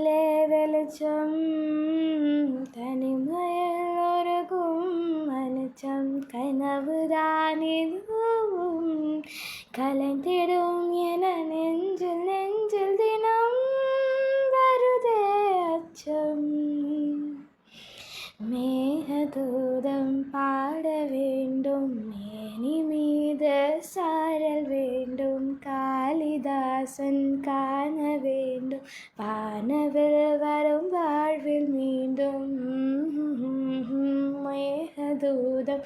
கண்ணிலே வெளிச்சம் தனிமையில் ஒருகும் அலட்சம் கனவுதான் இதுவும் கலைந்திடும் என நெஞ்சில் நெஞ்சில் தினம் வருதே அச்சம். மேகதூதம் பாட வேண்டும் மேனி மீது சாரல் வேண்டும் காளிதாசன் காண வேண்டும் வானவில் வரும் வாழ்வில் மீண்டும். மேகதூதம்